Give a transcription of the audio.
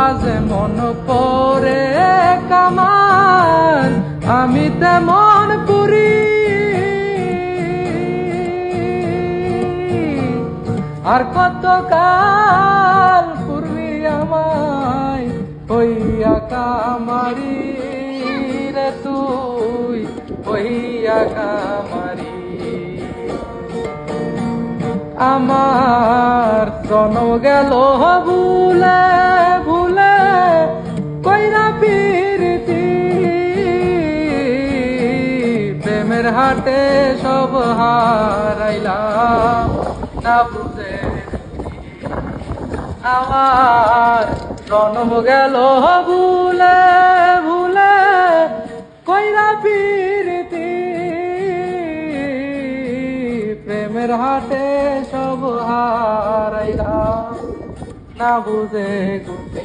আজ মন পরে কামার আমি তেমন পুরি আর কত কাল পূর্বি আমায় হইয়া কামারি রে তুই হইয়া কামারি আমার জন্ম গেল ভুলে ভুলে কইরা পিরিতি প্রেমের হাটে সব হারাইলাম না বুঝে আমার জন্ম গেল ভুলে ভুলে কইরা পিরিতি প্রেমের হাটে সব হারাইলাম না বুঝে গুটি